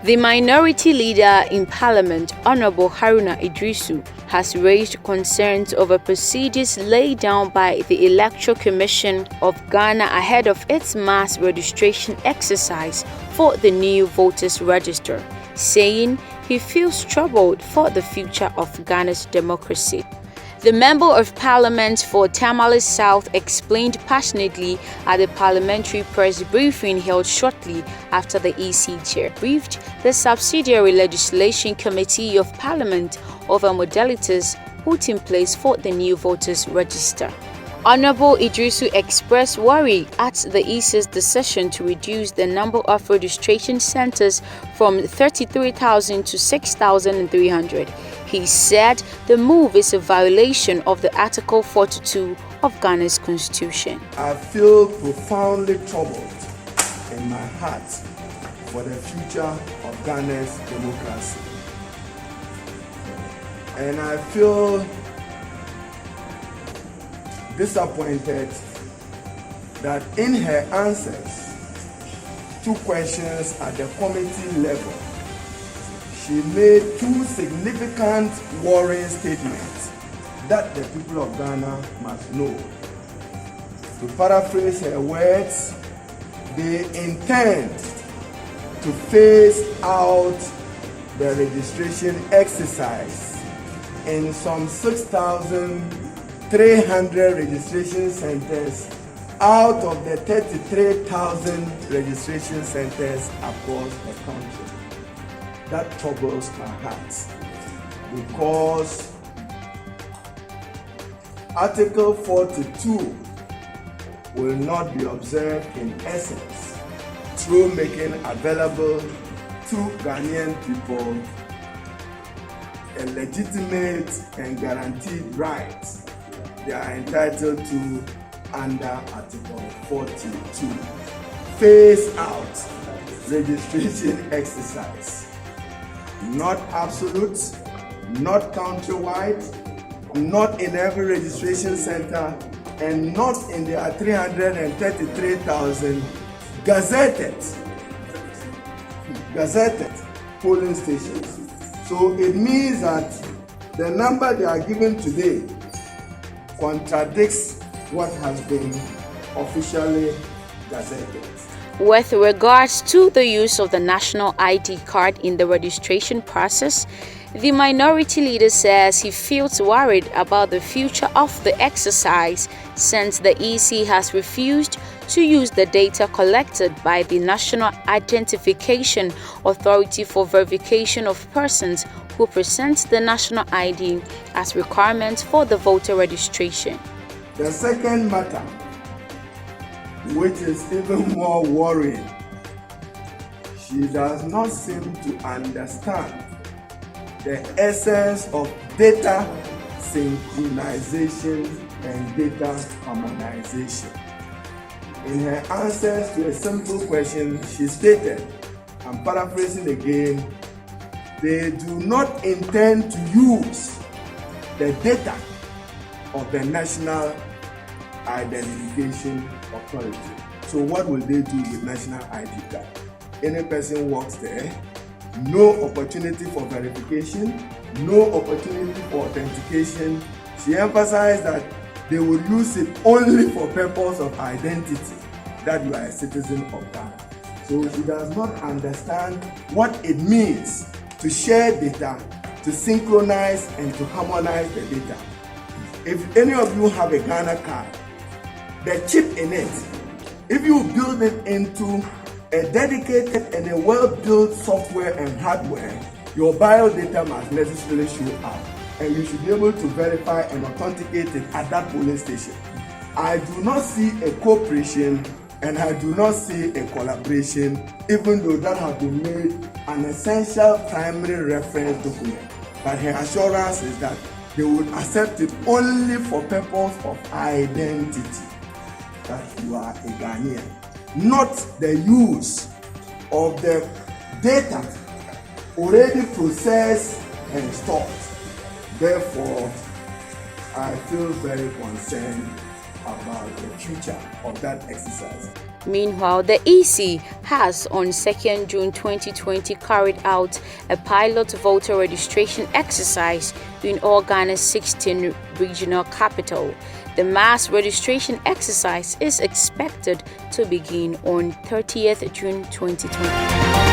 The minority leader in Parliament, Honorable Haruna Iddrisu, has raised concerns over procedures laid down by the Electoral Commission of Ghana ahead of its mass registration exercise for the new voters register, saying he feels troubled for the future of Ghana's democracy. The Member of Parliament for Tamale South explained passionately at the parliamentary press briefing held shortly after the EC chair briefed the Subsidiary Legislation Committee of Parliament over modalities put in place for the new voters register. Honorable Iddrisu expressed worry at the EC's decision to reduce the number of registration centers from 33,000 to 6,300. He said the move is a violation of the Article 42 of Ghana's Constitution. I feel profoundly troubled in my heart for the future of Ghana's democracy. And I feel disappointed that in her answers to questions at the committee level, she made two significant worrying statements that the people of Ghana must know. To paraphrase her words, they intend to phase out the registration exercise in some 6,300 registration centers out of the 33,000 registration centers across the country. That troubles my heart because Article 42 will not be observed in essence through making available to Ghanaian people a legitimate and guaranteed right they are entitled to under Article 42. Phase out registration exercise. Not absolute, not countrywide, not in every registration center, and not in the 333,000 gazetted polling stations. So it means that the number they are given today contradicts what has been officially gazetted. With regards to the use of the national ID card in the registration process, the minority leader says he feels worried about the future of the exercise since the EC has refused to use the data collected by the National Identification Authority for verification of persons who present the national ID as requirement for the voter registration. The second matter, which is even more worrying, she does not seem to understand the essence of data synchronization and data harmonization. In her answers to a simple question, she stated, I'm paraphrasing again, they do not intend to use the data of the National Identification Authority. So what will they do with national ID card? Any person walks there, no opportunity for verification, no opportunity for authentication. She emphasized that they will use it only for purpose of identity, that you are a citizen of Ghana. So she does not understand what it means to share data, to synchronize and to harmonize the data. If any of you have a Ghana card, the chip in it, if you build it into a dedicated and a well-built software and hardware, your bio data must necessarily show up, and you should be able to verify and authenticate it at that polling station. I do not see a cooperation and I do not see a collaboration, even though that has been made an essential primary reference document. But her assurance is that they would accept it only for purpose of identity, that you are a Ghanaian, not the use of the data already processed and stored. Therefore, I feel very concerned about the future of that exercise. Meanwhile, the EC has on 2nd June 2020 carried out a pilot voter registration exercise in all Ghana's 16 regional capitals. The mass registration exercise is expected to begin on 30th June 2020.